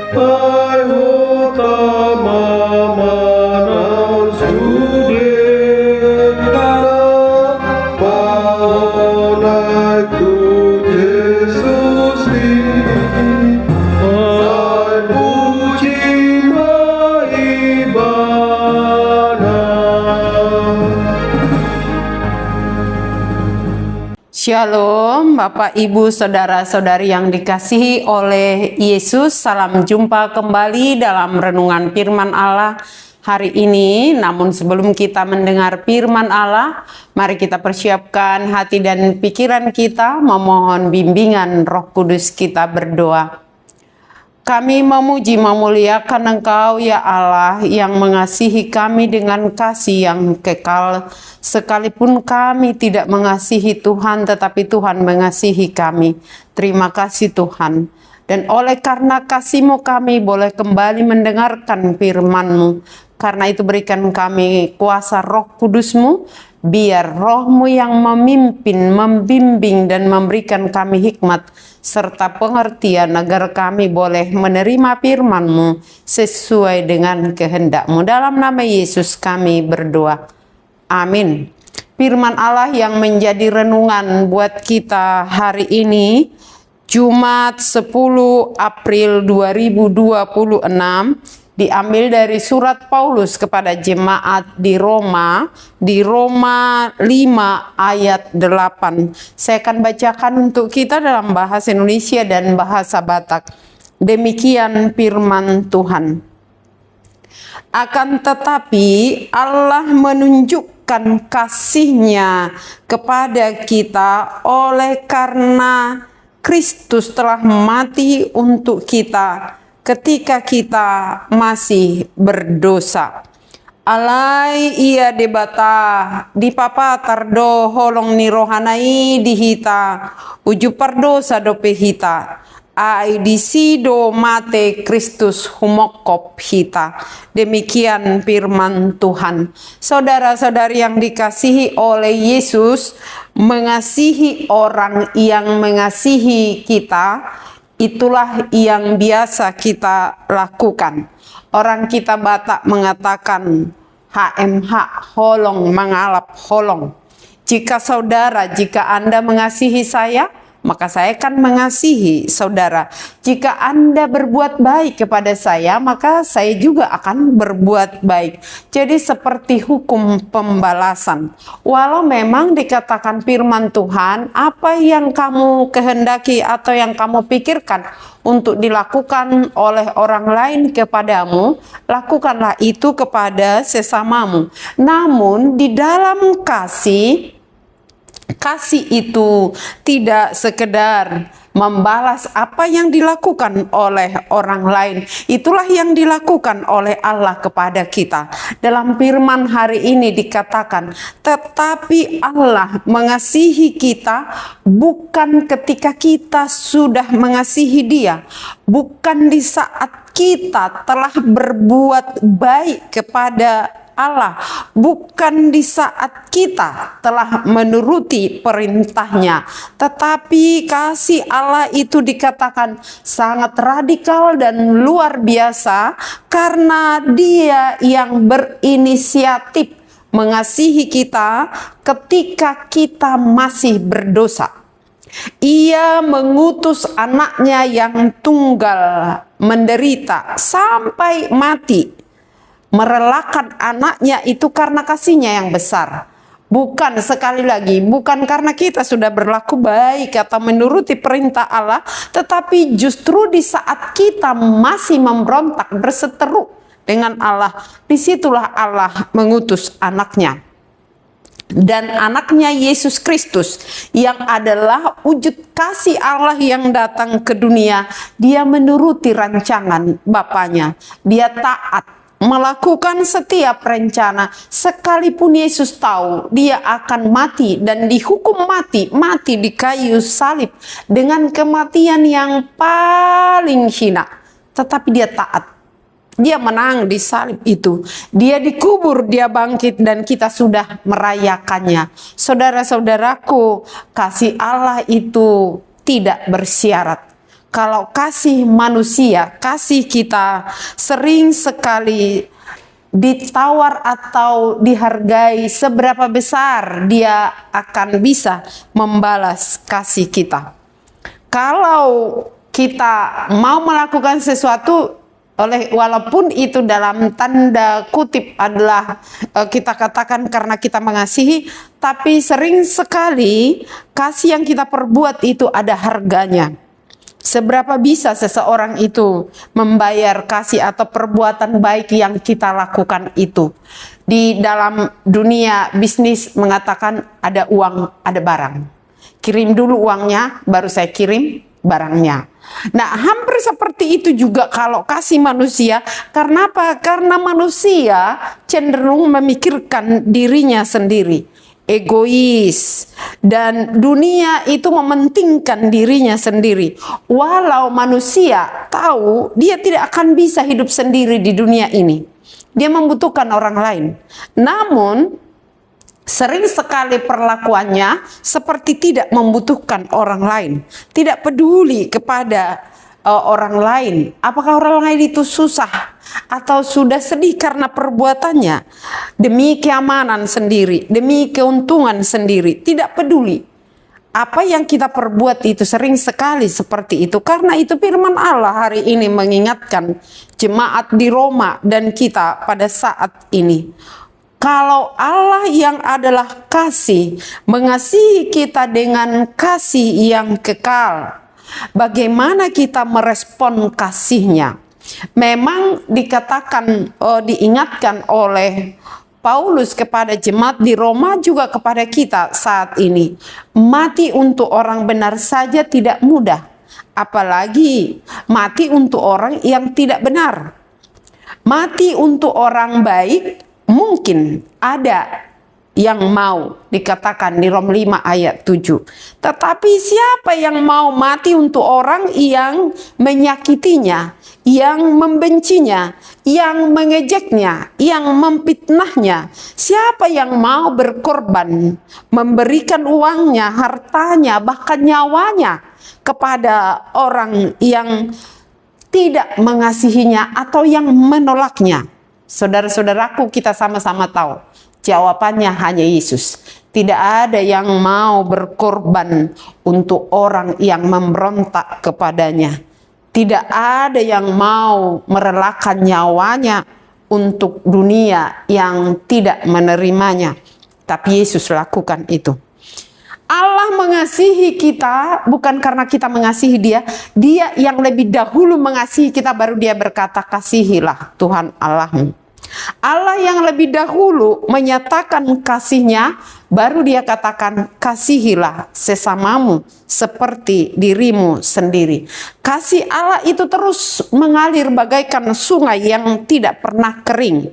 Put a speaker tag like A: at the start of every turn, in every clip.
A: Hai utama manan sudenda Pahonaku Yesus ini Hai puji maibana.
B: Shalom Bapak Ibu Saudara-saudari yang dikasihi oleh Yesus. Salam jumpa kembali dalam renungan firman Allah hari ini. Namun sebelum kita mendengar firman Allah, mari kita persiapkan hati dan pikiran kita, memohon bimbingan Roh Kudus. Kita berdoa. Kami memuji memuliakan Engkau ya Allah yang mengasihi kami dengan kasih yang kekal. Sekalipun kami tidak mengasihi Tuhan, tetapi Tuhan mengasihi kami. Terima kasih Tuhan. Dan oleh karena kasih-Mu kami boleh kembali mendengarkan firman-Mu. Karena itu berikan kami kuasa Roh Kudus-Mu, biar Roh-Mu yang memimpin, membimbing dan memberikan kami hikmat serta pengertian agar kami boleh menerima firman-Mu sesuai dengan kehendak-Mu. Dalam nama Yesus kami berdoa. Amin. Firman Allah yang menjadi renungan buat kita hari ini, Jumat 10 April 2026, diambil dari surat Paulus kepada jemaat di Roma 5 ayat 8. Saya akan bacakan untuk kita dalam bahasa Indonesia dan bahasa Batak. Demikian firman Tuhan. Akan tetapi Allah menunjukkan kasih-Nya kepada kita oleh karena Kristus telah mati untuk kita ketika kita masih berdosa. Alai ia debata di papa tardo holong ni rohanai dihita uju pardosa dope hita ai disido mate Kristus humokop hita. Demikian firman Tuhan. Saudara-saudari yang dikasihi oleh Yesus, mengasihi orang yang mengasihi kita, itulah yang biasa kita lakukan. Orang kita Batak mengatakan HMH, holong mengalap holong. Jika Anda mengasihi saya, maka saya akan mengasihi saudara. Jika Anda berbuat baik kepada saya, maka saya juga akan berbuat baik. Jadi seperti hukum pembalasan. Walau memang dikatakan firman Tuhan, apa yang kamu kehendaki atau yang kamu pikirkan untuk dilakukan oleh orang lain kepadamu, lakukanlah itu kepada sesamamu. Namun di dalam kasih itu tidak sekedar membalas apa yang dilakukan oleh orang lain. Itulah yang dilakukan oleh Allah kepada kita. Dalam firman hari ini dikatakan, tetapi Allah mengasihi kita bukan ketika kita sudah mengasihi Dia, bukan di saat kita telah berbuat baik kepada Allah, bukan di saat kita telah menuruti perintahnya. Tetapi kasih Allah itu dikatakan sangat radikal dan luar biasa karena Dia yang berinisiatif mengasihi kita ketika kita masih berdosa. Ia mengutus anaknya yang tunggal menderita sampai mati, merelakan anaknya itu karena kasihnya yang besar. Bukan, sekali lagi, bukan karena kita sudah berlaku baik atau menuruti perintah Allah, tetapi justru di saat kita masih memberontak, berseteru dengan Allah, disitulah Allah mengutus anaknya. Dan anaknya Yesus Kristus yang adalah wujud kasih Allah yang datang ke dunia. Dia menuruti rancangan Bapaknya. Dia taat melakukan setiap rencana, sekalipun Yesus tahu Dia akan mati dan dihukum mati di kayu salib dengan kematian yang paling hina, tetapi Dia taat. Dia menang di salib itu. Dia dikubur, Dia bangkit, dan kita sudah merayakannya. Saudara-saudaraku, kasih Allah itu tidak bersyarat. Kalau kasih manusia, kasih kita sering sekali ditawar atau dihargai seberapa besar dia akan bisa membalas kasih kita. Kalau kita mau melakukan sesuatu, walaupun itu dalam tanda kutip adalah kita katakan karena kita mengasihi, tapi sering sekali kasih yang kita perbuat itu ada harganya. Seberapa bisa seseorang itu membayar kasih atau perbuatan baik yang kita lakukan itu. Di dalam dunia bisnis mengatakan ada uang, ada barang. Kirim dulu uangnya, baru saya kirim barangnya. Nah, hampir seperti itu juga kalau kasih manusia. Karena apa? Karena manusia cenderung memikirkan dirinya sendiri, egois, dan dunia itu mementingkan dirinya sendiri. Walau manusia tahu dia tidak akan bisa hidup sendiri di dunia ini, dia membutuhkan orang lain. Namun sering sekali perlakuannya seperti tidak membutuhkan orang lain, tidak peduli kepada orang lain. Apakah orang lain itu susah atau sudah sedih karena perbuatannya, demi keamanan sendiri, demi keuntungan sendiri, tidak peduli. Apa yang kita perbuat itu sering sekali seperti itu. Karena itu firman Allah hari ini mengingatkan jemaat di Roma dan kita pada saat ini. Kalau Allah yang adalah kasih, mengasihi kita dengan kasih yang kekal, bagaimana kita merespon kasihnya? Memang dikatakan, diingatkan oleh Paulus kepada jemaat di Roma juga kepada kita saat ini. Mati untuk orang benar saja tidak mudah, apalagi mati untuk orang yang tidak benar. Mati untuk orang baik mungkin ada yang mau, dikatakan di Rom 5 ayat 7. Tetapi siapa yang mau mati untuk orang yang menyakitinya, yang membencinya, yang mengejeknya, yang memfitnahnya? Siapa yang mau berkorban, memberikan uangnya, hartanya, bahkan nyawanya kepada orang yang tidak mengasihinya atau yang menolaknya? Saudara-saudaraku, kita sama-sama tahu jawabannya hanya Yesus. Tidak ada yang mau berkorban untuk orang yang memberontak kepadanya. Tidak ada yang mau merelakan nyawanya untuk dunia yang tidak menerimanya. Tapi Yesus lakukan itu. Allah mengasihi kita bukan karena kita mengasihi dia. Dia yang lebih dahulu mengasihi kita, baru dia berkata, kasihilah Tuhan Allahmu. Allah yang lebih dahulu menyatakan kasihnya, baru dia katakan, kasihilah sesamamu seperti dirimu sendiri. Kasih Allah itu terus mengalir bagaikan sungai yang tidak pernah kering.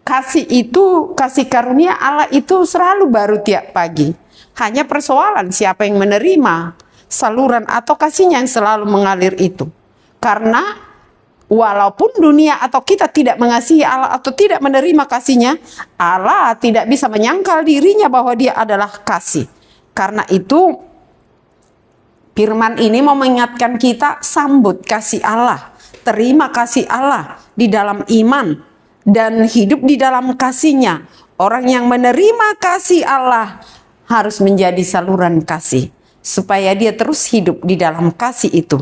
B: Kasih itu, kasih karunia Allah itu selalu baru tiap pagi. Hanya persoalan siapa yang menerima saluran atau kasihnya yang selalu mengalir itu. Karena walaupun dunia atau kita tidak mengasihi Allah atau tidak menerima kasihnya, Allah tidak bisa menyangkal dirinya bahwa dia adalah kasih. Karena itu firman ini mau mengingatkan kita, sambut kasih Allah, terima kasih Allah di dalam iman dan hidup di dalam kasihnya. Orang yang menerima kasih Allah harus menjadi saluran kasih, supaya dia terus hidup di dalam kasih itu.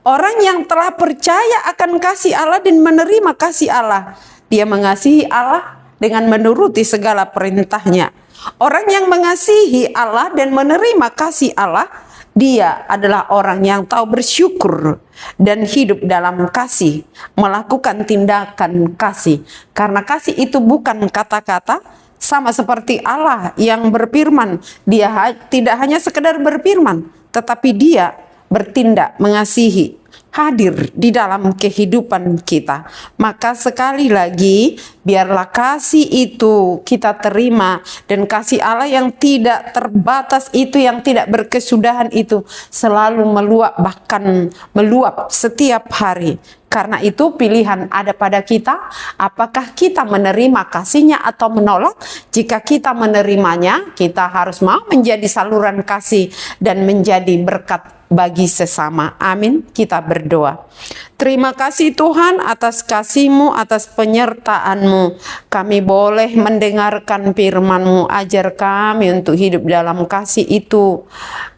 B: Orang yang telah percaya akan kasih Allah dan menerima kasih Allah, dia mengasihi Allah dengan menuruti segala perintahnya. Orang yang mengasihi Allah dan menerima kasih Allah, dia adalah orang yang tahu bersyukur dan hidup dalam kasih, melakukan tindakan kasih. Karena kasih itu bukan kata-kata. Sama seperti Allah yang berfirman, dia tidak hanya sekedar berfirman, tetapi dia bertindak mengasihi, hadir di dalam kehidupan kita. Maka sekali lagi, biarlah kasih itu kita terima, dan kasih Allah yang tidak terbatas itu, yang tidak berkesudahan itu, selalu meluap, bahkan meluap setiap hari. Karena itu pilihan ada pada kita, apakah kita menerima kasihnya atau menolak. Jika kita menerimanya, kita harus mau menjadi saluran kasih dan menjadi berkat bagi sesama. Amin. Kita berdoa. Terima kasih Tuhan atas kasih-Mu, atas penyertaan-Mu. Kami boleh mendengarkan firman-Mu. Ajar kami untuk hidup dalam kasih itu.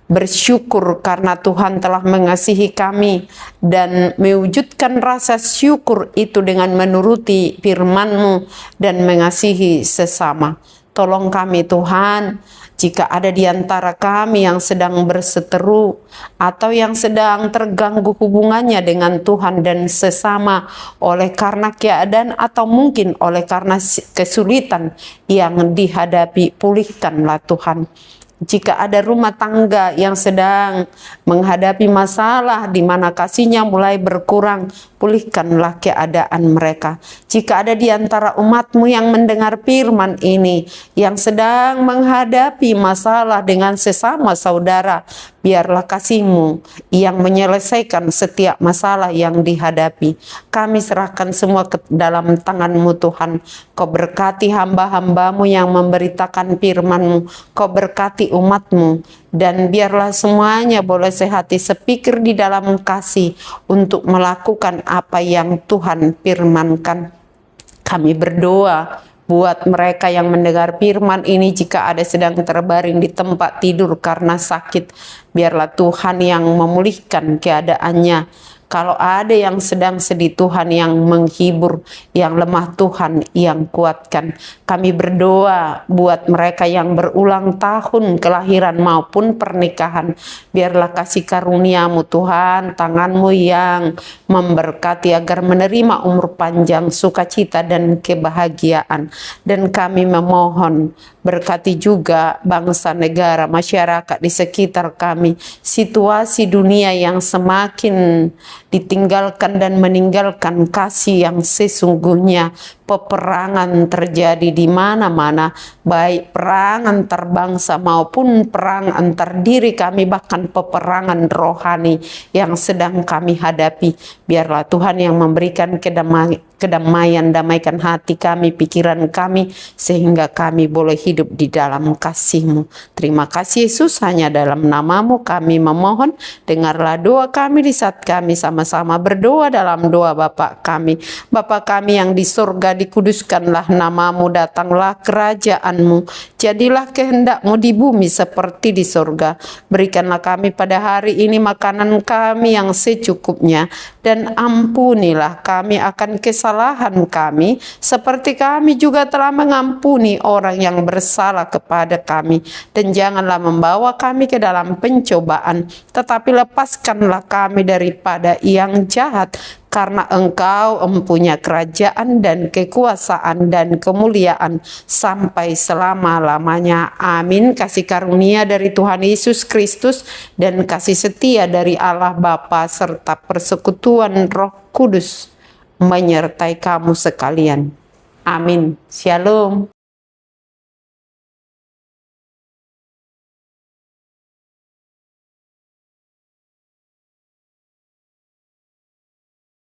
B: Bersyukur karena Tuhan telah mengasihi kami dan mewujudkan rasa syukur itu dengan menuruti firman-Mu dan mengasihi sesama. Tolong kami Tuhan, jika ada di antara kami yang sedang berseteru atau yang sedang terganggu hubungannya dengan Tuhan dan sesama oleh karena keadaan atau mungkin oleh karena kesulitan yang dihadapi, pulihkanlah Tuhan. Jika ada rumah tangga yang sedang menghadapi masalah di mana kasihnya mulai berkurang, pulihkanlah keadaan mereka. Jika ada di antara umat-Mu yang mendengar firman ini, yang sedang menghadapi masalah dengan sesama saudara, biarlah kasih-Mu yang menyelesaikan setiap masalah yang dihadapi. Kami serahkan semua ke dalam tangan-Mu Tuhan. Kau berkati hamba-hamba-Mu yang memberitakan firman-Mu. Kau berkati umat-Mu. Dan biarlah semuanya boleh sehati sepikir di dalam kasih untuk melakukan apa yang Tuhan firmankan. Kami berdoa buat mereka yang mendengar firman ini, jika ada sedang terbaring di tempat tidur karena sakit, biarlah Tuhan yang memulihkan keadaannya. Kalau ada yang sedang sedih, Tuhan yang menghibur, yang lemah Tuhan yang kuatkan. Kami berdoa buat mereka yang berulang tahun kelahiran maupun pernikahan. Biarlah kasih karunia-Mu Tuhan, tangan-Mu yang memberkati agar menerima umur panjang, sukacita dan kebahagiaan. Dan kami memohon berkati juga bangsa, negara, masyarakat di sekitar kami, situasi dunia yang semakin ditinggalkan dan meninggalkan kasih yang sesungguhnya. Peperangan terjadi di mana-mana, baik perang antar bangsa maupun perang antar diri kami, bahkan peperangan rohani yang sedang kami hadapi. Biarlah Tuhan yang memberikan kedamaian, damaikan hati kami, pikiran kami, sehingga kami boleh hidup di dalam kasih-Mu. Terima kasih Yesus, hanya dalam nama-Mu kami memohon. Dengarlah doa kami di saat kami sama-sama berdoa dalam doa Bapa kami. Bapa kami yang di surga, dikuduskanlah nama-Mu, datanglah kerajaan-Mu, jadilah kehendak-Mu di bumi seperti di surga. Berikanlah kami pada hari ini makanan kami yang secukupnya, dan ampunilah kami akan kesalahan kami, seperti kami juga telah mengampuni orang yang bersalah kepada kami. Dan janganlah membawa kami ke dalam pencobaan, tetapi lepaskanlah kami daripada yang jahat, karena Engkau empunya kerajaan dan kekuasaan dan kemuliaan sampai selama-lamanya. Amin. Kasih karunia dari Tuhan Yesus Kristus dan kasih setia dari Allah Bapa serta persekutuan Roh Kudus menyertai kamu sekalian. Amin. Shalom.